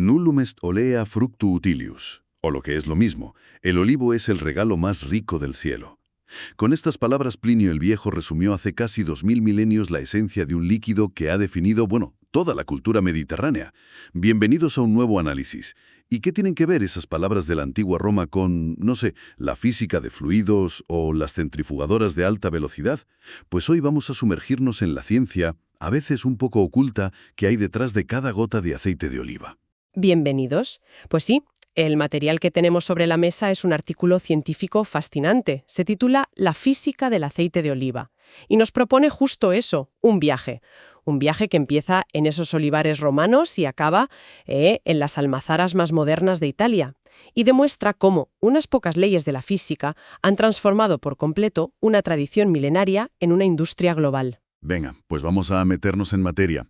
Nullum est olea fructu utilius. O lo que es lo mismo, el olivo es el regalo más rico del cielo. Con estas palabras Plinio el Viejo resumió hace casi 2000 milenios la esencia de un líquido que ha definido, toda la cultura mediterránea. Bienvenidos a un nuevo análisis. ¿Y qué tienen que ver esas palabras de la antigua Roma con, la física de fluidos o las centrifugadoras de alta velocidad? Pues hoy vamos a sumergirnos en la ciencia, a veces un poco oculta, que hay detrás de cada gota de aceite de oliva. Bienvenidos. Pues sí, el material que tenemos sobre la mesa es un artículo científico fascinante. Se titula La física del aceite de oliva y nos propone justo eso, un viaje. Un viaje que empieza en esos olivares romanos y acaba en las almazaras más modernas de Italia. Y demuestra cómo unas pocas leyes de la física han transformado por completo una tradición milenaria en una industria global. Venga, pues vamos a meternos en materia.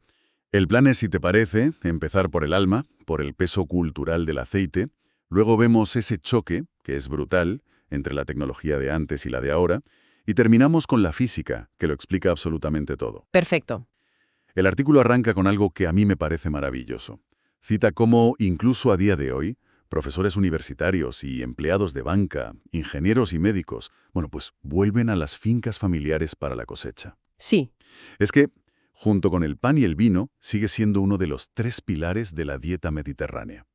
El plan es, si te parece, empezar por el alma, por el peso cultural del aceite. Luego vemos ese choque, que es brutal, entre la tecnología de antes y la de ahora. Y terminamos con la física, que lo explica absolutamente todo. Perfecto. El artículo arranca con algo que a mí me parece maravilloso. Cita cómo, incluso a día de hoy, profesores universitarios y empleados de banca, ingenieros y médicos, vuelven a las fincas familiares para la cosecha. Sí. Es que, junto con el pan y el vino, sigue siendo uno de los 3 pilares de la dieta mediterránea.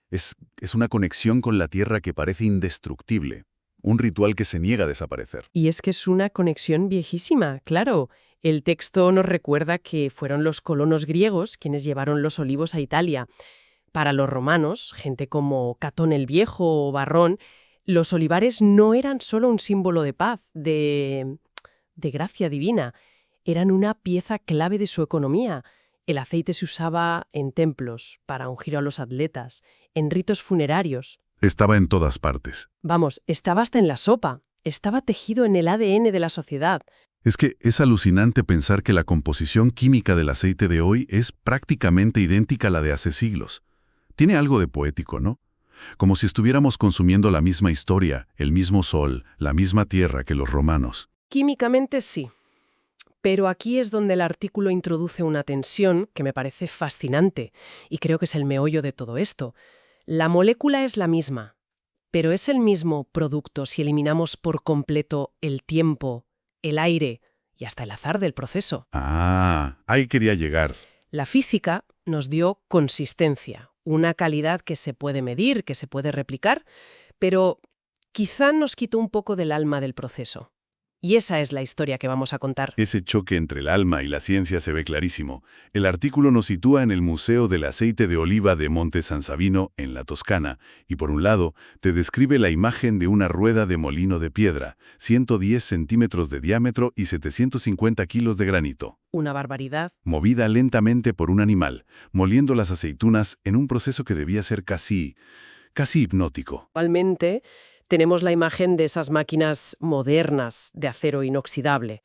Es una conexión con la tierra que parece indestructible, un ritual que se niega a desaparecer. Y es que es una conexión viejísima, claro. El texto nos recuerda que fueron los colonos griegos quienes llevaron los olivos a Italia. Para los romanos, gente como Catón el Viejo o Varrón, los olivares no eran solo un símbolo de paz, de gracia divina. Eran una pieza clave de su economía. El aceite se usaba en templos, para ungir a los atletas, en ritos funerarios. Estaba en todas partes. Estaba hasta en la sopa. Estaba tejido en el ADN de la sociedad. Es que es alucinante pensar que la composición química del aceite de hoy es prácticamente idéntica a la de hace siglos. Tiene algo de poético, ¿no? Como si estuviéramos consumiendo la misma historia, el mismo sol, la misma tierra que los romanos. Químicamente sí. Pero aquí es donde el artículo introduce una tensión que me parece fascinante y creo que es el meollo de todo esto. La molécula es la misma, pero ¿es el mismo producto si eliminamos por completo el tiempo, el aire y hasta el azar del proceso? Ahí quería llegar. La física nos dio consistencia, una calidad que se puede medir, que se puede replicar, pero quizá nos quitó un poco del alma del proceso. Y esa es la historia que vamos a contar. Ese choque entre el alma y la ciencia se ve clarísimo. El artículo nos sitúa en el Museo del Aceite de Oliva de Monte San Sabino, en la Toscana, y por un lado, te describe la imagen de una rueda de molino de piedra, 110 centímetros de diámetro y 750 kilos de granito. Una barbaridad. Movida lentamente por un animal, moliendo las aceitunas en un proceso que debía ser casi hipnótico. Actualmente tenemos la imagen de esas máquinas modernas de acero inoxidable,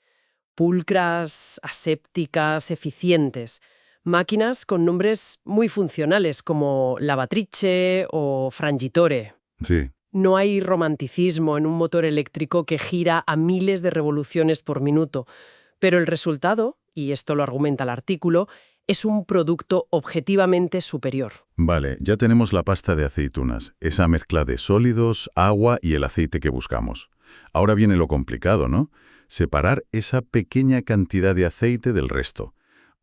pulcras, asépticas, eficientes. Máquinas con nombres muy funcionales como lavatrice o frangitore. Sí. No hay romanticismo en un motor eléctrico que gira a miles de revoluciones por minuto, pero el resultado, y esto lo argumenta el artículo, es un producto objetivamente superior. Vale, ya tenemos la pasta de aceitunas, esa mezcla de sólidos, agua y el aceite que buscamos. Ahora viene lo complicado, ¿no? Separar esa pequeña cantidad de aceite del resto.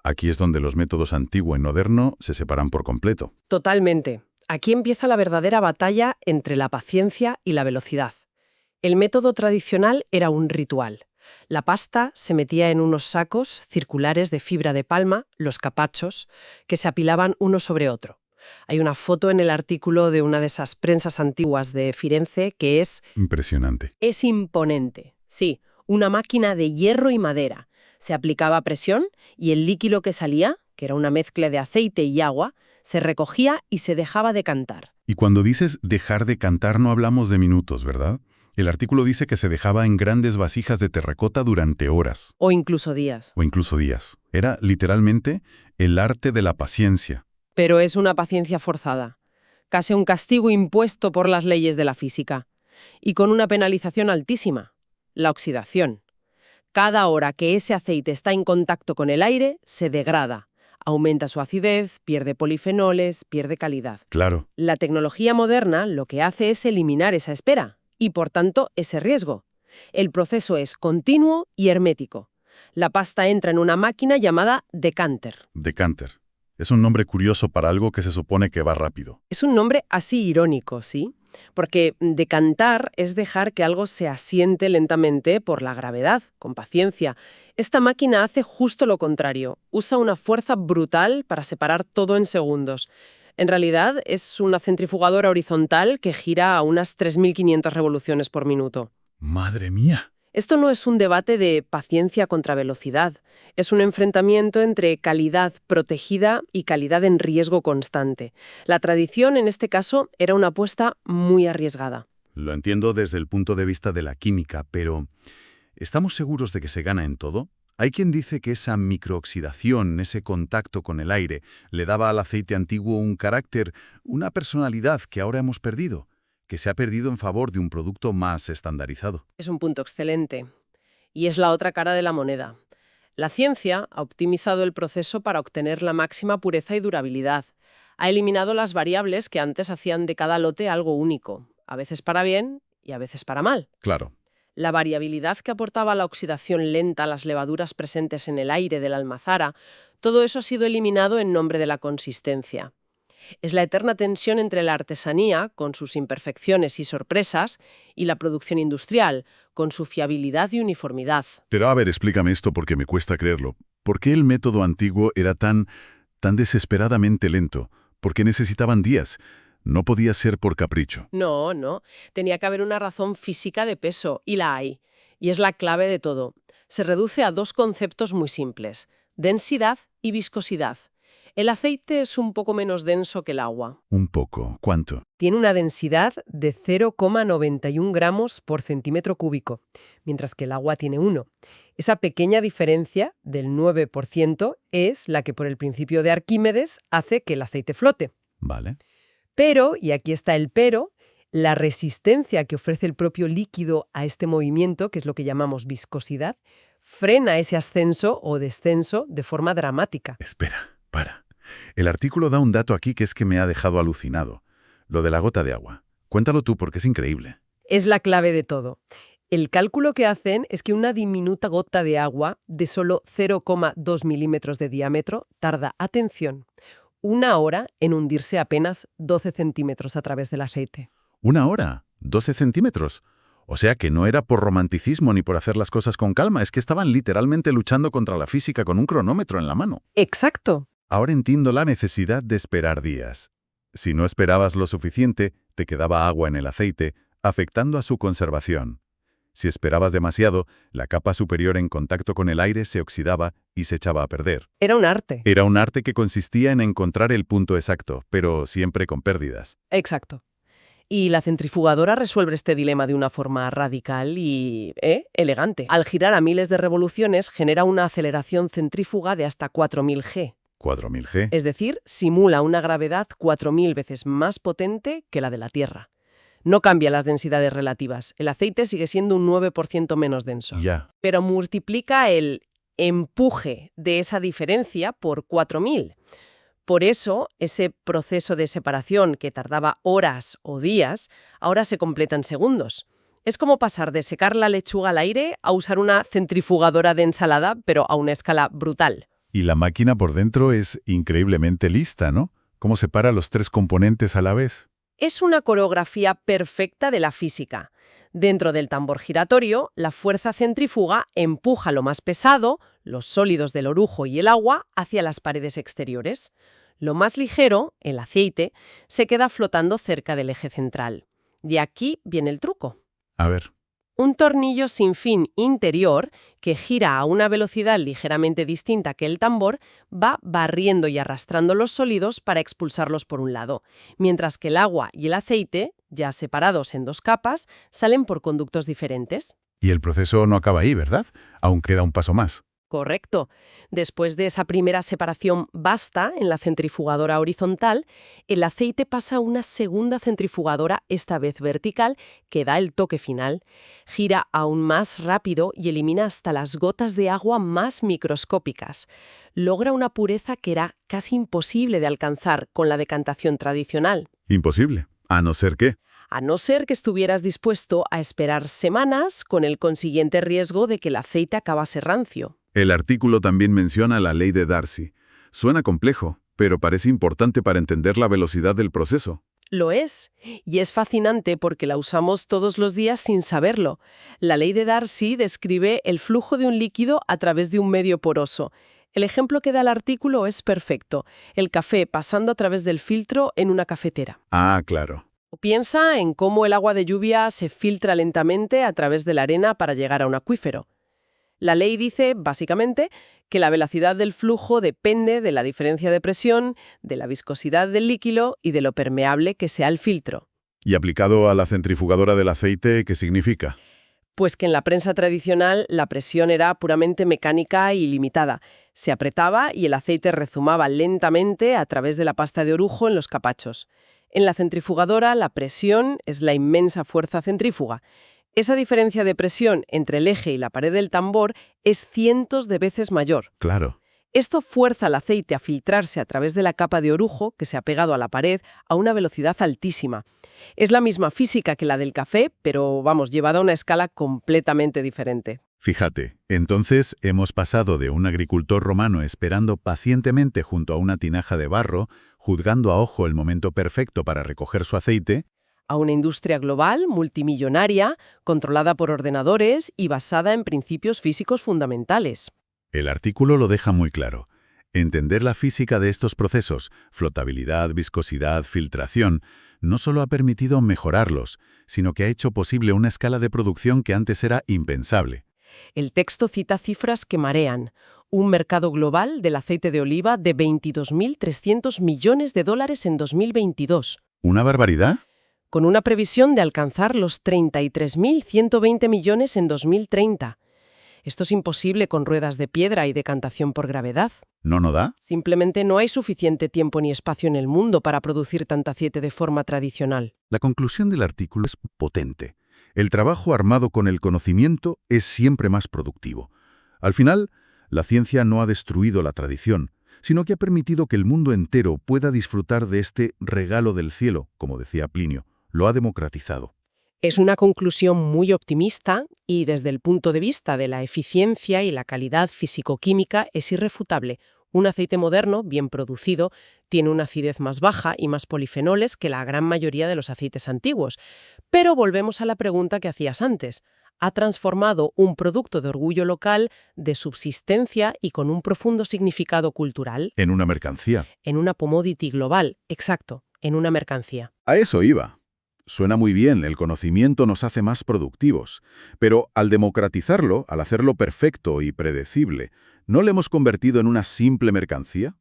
Aquí es donde los métodos antiguo y moderno se separan por completo. Totalmente. Aquí empieza la verdadera batalla entre la paciencia y la velocidad. El método tradicional era un ritual. La pasta se metía en unos sacos circulares de fibra de palma, los capachos, que se apilaban uno sobre otro. Hay una foto en el artículo de una de esas prensas antiguas de Firenze que es... Impresionante. Es imponente. Sí, una máquina de hierro y madera. Se aplicaba presión y el líquido que salía, que era una mezcla de aceite y agua, se recogía y se dejaba decantar. Y cuando dices dejar decantar no hablamos de minutos, ¿verdad? El artículo dice que se dejaba en grandes vasijas de terracota durante horas. O incluso días. Era literalmente el arte de la paciencia. Pero es una paciencia forzada. Casi un castigo impuesto por las leyes de la física. Y con una penalización altísima. La oxidación. Cada hora que ese aceite está en contacto con el aire, se degrada, Aumenta su acidez, pierde polifenoles, pierde calidad. Claro. La tecnología moderna lo que hace es eliminar esa espera y, por tanto, ese riesgo. El proceso es continuo y hermético. La pasta entra en una máquina llamada decanter. Decanter. Es un nombre curioso para algo que se supone que va rápido. Es un nombre así irónico, ¿sí? Porque decantar es dejar que algo se asiente lentamente por la gravedad, con paciencia. Esta máquina hace justo lo contrario. Usa una fuerza brutal para separar todo en segundos. En realidad, es una centrifugadora horizontal que gira a unas 3.500 revoluciones por minuto. ¡Madre mía! Esto no es un debate de paciencia contra velocidad. Es un enfrentamiento entre calidad protegida y calidad en riesgo constante. La tradición, en este caso, era una apuesta muy arriesgada. Lo entiendo desde el punto de vista de la química, pero ¿estamos seguros de que se gana en todo? Hay quien dice que esa microoxidación, ese contacto con el aire, le daba al aceite antiguo un carácter, una personalidad que ahora hemos perdido, que se ha perdido en favor de un producto más estandarizado. Es un punto excelente. Y es la otra cara de la moneda. La ciencia ha optimizado el proceso para obtener la máxima pureza y durabilidad. Ha eliminado las variables que antes hacían de cada lote algo único, a veces para bien y a veces para mal. Claro. La variabilidad que aportaba la oxidación lenta a las levaduras presentes en el aire de la almazara, todo eso ha sido eliminado en nombre de la consistencia. Es la eterna tensión entre la artesanía, con sus imperfecciones y sorpresas, y la producción industrial, con su fiabilidad y uniformidad. Pero a ver, explícame esto porque me cuesta creerlo. ¿Por qué el método antiguo era tan desesperadamente lento? ¿Por qué necesitaban días? No podía ser por capricho. No. Tenía que haber una razón física de peso, y la hay. Y es la clave de todo. Se reduce a dos conceptos muy simples: densidad y viscosidad. El aceite es un poco menos denso que el agua. Un poco. ¿Cuánto? Tiene una densidad de 0,91 gramos por centímetro cúbico, mientras que el agua tiene 1. Esa pequeña diferencia del 9% es la que por el principio de Arquímedes hace que el aceite flote. Vale. Pero, y aquí está el pero, la resistencia que ofrece el propio líquido a este movimiento, que es lo que llamamos viscosidad, frena ese ascenso o descenso de forma dramática. Espera, para. El artículo da un dato aquí que es que me ha dejado alucinado. Lo de la gota de agua. Cuéntalo tú porque es increíble. Es la clave de todo. El cálculo que hacen es que una diminuta gota de agua de solo 0,2 milímetros de diámetro tarda, atención, 1 hora en hundirse apenas 12 centímetros a través del aceite. ¿1 hora? ¿12 centímetros? O sea que no era por romanticismo ni por hacer las cosas con calma, es que estaban literalmente luchando contra la física con un cronómetro en la mano. ¡Exacto! Ahora entiendo la necesidad de esperar días. Si no esperabas lo suficiente, te quedaba agua en el aceite, afectando a su conservación. Si esperabas demasiado, la capa superior en contacto con el aire se oxidaba y se echaba a perder. Era un arte. Era un arte que consistía en encontrar el punto exacto, pero siempre con pérdidas. Exacto. Y la centrifugadora resuelve este dilema de una forma radical y elegante. Al girar a miles de revoluciones, genera una aceleración centrífuga de hasta 4.000 G. 4.000 G. Es decir, simula una gravedad 4.000 veces más potente que la de la Tierra. No cambia las densidades relativas. El aceite sigue siendo un 9% menos denso. Ya. Pero multiplica el empuje de esa diferencia por 4.000. Por eso, ese proceso de separación que tardaba horas o días, ahora se completa en segundos. Es como pasar de secar la lechuga al aire a usar una centrifugadora de ensalada, pero a una escala brutal. Y la máquina por dentro es increíblemente lista, ¿no? ¿Cómo separa los 3 componentes a la vez? Es una coreografía perfecta de la física. Dentro del tambor giratorio, la fuerza centrífuga empuja lo más pesado, los sólidos del orujo y el agua, hacia las paredes exteriores. Lo más ligero, el aceite, se queda flotando cerca del eje central. Y aquí viene el truco. A ver. Un tornillo sin fin interior, que gira a una velocidad ligeramente distinta que el tambor, va barriendo y arrastrando los sólidos para expulsarlos por un lado, mientras que el agua y el aceite, ya separados en 2 capas, salen por conductos diferentes. Y el proceso no acaba ahí, ¿verdad? Aún queda un paso más. Correcto. Después de esa primera separación basta en la centrifugadora horizontal, el aceite pasa a una segunda centrifugadora, esta vez vertical, que da el toque final. Gira aún más rápido y elimina hasta las gotas de agua más microscópicas. Logra una pureza que era casi imposible de alcanzar con la decantación tradicional. Imposible, a no ser que... A no ser que estuvieras dispuesto a esperar semanas con el consiguiente riesgo de que el aceite acabase rancio. El artículo también menciona la ley de Darcy. Suena complejo, pero parece importante para entender la velocidad del proceso. Lo es, y es fascinante porque la usamos todos los días sin saberlo. La ley de Darcy describe el flujo de un líquido a través de un medio poroso. El ejemplo que da el artículo es perfecto, el café pasando a través del filtro en una cafetera. Ah, claro. O piensa en cómo el agua de lluvia se filtra lentamente a través de la arena para llegar a un acuífero. La ley dice, básicamente, que la velocidad del flujo depende de la diferencia de presión, de la viscosidad del líquido y de lo permeable que sea el filtro. ¿Y aplicado a la centrifugadora del aceite, qué significa? Pues que en la prensa tradicional la presión era puramente mecánica y limitada. Se apretaba y el aceite rezumaba lentamente a través de la pasta de orujo en los capachos. En la centrifugadora la presión es la inmensa fuerza centrífuga. Esa diferencia de presión entre el eje y la pared del tambor es cientos de veces mayor. Claro. Esto fuerza al aceite a filtrarse a través de la capa de orujo que se ha pegado a la pared a una velocidad altísima. Es la misma física que la del café, pero llevada a una escala completamente diferente. Fíjate, entonces hemos pasado de un agricultor romano esperando pacientemente junto a una tinaja de barro, juzgando a ojo el momento perfecto para recoger su aceite, A una industria global, multimillonaria, controlada por ordenadores y basada en principios físicos fundamentales. El artículo lo deja muy claro. Entender la física de estos procesos, flotabilidad, viscosidad, filtración, no solo ha permitido mejorarlos, sino que ha hecho posible una escala de producción que antes era impensable. El texto cita cifras que marean. Un mercado global del aceite de oliva de 22.300 millones de dólares en 2022. ¿Una barbaridad? Con una previsión de alcanzar los 33.120 millones en 2030. Esto es imposible con ruedas de piedra y decantación por gravedad. ¿No da? Simplemente no hay suficiente tiempo ni espacio en el mundo para producir tanta aceite de forma tradicional. La conclusión del artículo es potente. El trabajo armado con el conocimiento es siempre más productivo. Al final, la ciencia no ha destruido la tradición, sino que ha permitido que el mundo entero pueda disfrutar de este regalo del cielo, como decía Plinio. Lo ha democratizado. Es una conclusión muy optimista y desde el punto de vista de la eficiencia y la calidad físico-química es irrefutable. Un aceite moderno, bien producido, tiene una acidez más baja y más polifenoles que la gran mayoría de los aceites antiguos. Pero volvemos a la pregunta que hacías antes. ¿Ha transformado un producto de orgullo local, de subsistencia y con un profundo significado cultural? En una mercancía. En una commodity global, exacto, en una mercancía. A eso iba. Suena muy bien, el conocimiento nos hace más productivos, pero al democratizarlo, al hacerlo perfecto y predecible, ¿no le hemos convertido en una simple mercancía?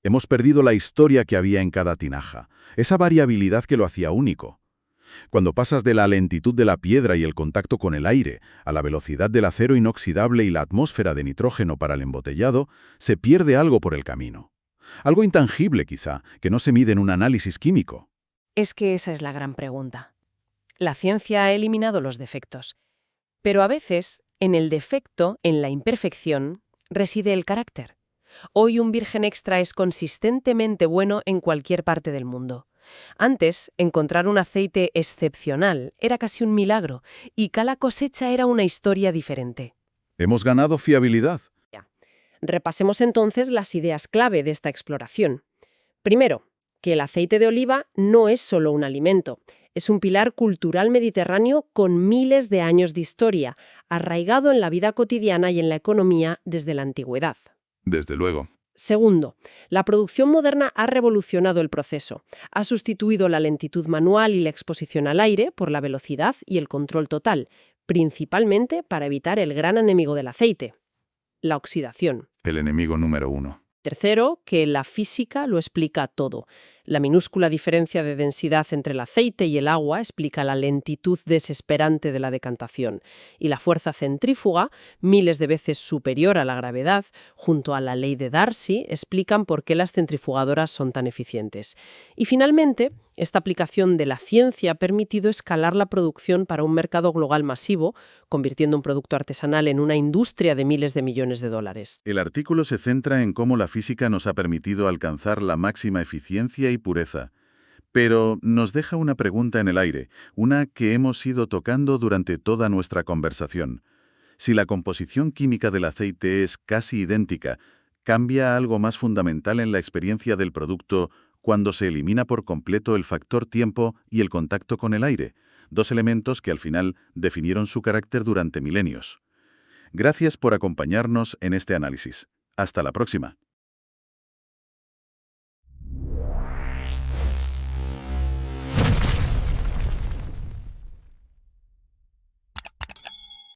Hemos perdido la historia que había en cada tinaja, esa variabilidad que lo hacía único. Cuando pasas de la lentitud de la piedra y el contacto con el aire a la velocidad del acero inoxidable y la atmósfera de nitrógeno para el embotellado, se pierde algo por el camino. Algo intangible quizá, que no se mide en un análisis químico. Es que esa es la gran pregunta. La ciencia ha eliminado los defectos, pero a veces, en el defecto, en la imperfección, reside el carácter. Hoy un virgen extra es consistentemente bueno en cualquier parte del mundo. Antes, encontrar un aceite excepcional era casi un milagro, y cada cosecha era una historia diferente. Hemos ganado fiabilidad. Repasemos entonces las ideas clave de esta exploración. Primero, que el aceite de oliva no es solo un alimento, es un pilar cultural mediterráneo con miles de años de historia, arraigado en la vida cotidiana y en la economía desde la antigüedad. Desde luego. Segundo, la producción moderna ha revolucionado el proceso. Ha sustituido la lentitud manual y la exposición al aire por la velocidad y el control total, principalmente para evitar el gran enemigo del aceite, la oxidación. El enemigo número 1. Tercero, que la física lo explica todo. La minúscula diferencia de densidad entre el aceite y el agua explica la lentitud desesperante de la decantación. Y la fuerza centrífuga, miles de veces superior a la gravedad, junto a la ley de Darcy, explican por qué las centrifugadoras son tan eficientes. Y finalmente, esta aplicación de la ciencia ha permitido escalar la producción para un mercado global masivo, convirtiendo un producto artesanal en una industria de miles de millones de dólares. El artículo se centra en cómo la física nos ha permitido alcanzar la máxima eficiencia y pureza. Pero nos deja una pregunta en el aire, una que hemos ido tocando durante toda nuestra conversación. Si la composición química del aceite es casi idéntica, ¿cambia algo más fundamental en la experiencia del producto cuando se elimina por completo el factor tiempo y el contacto con el aire? Dos elementos que al final definieron su carácter durante milenios. Gracias por acompañarnos en este análisis. Hasta la próxima.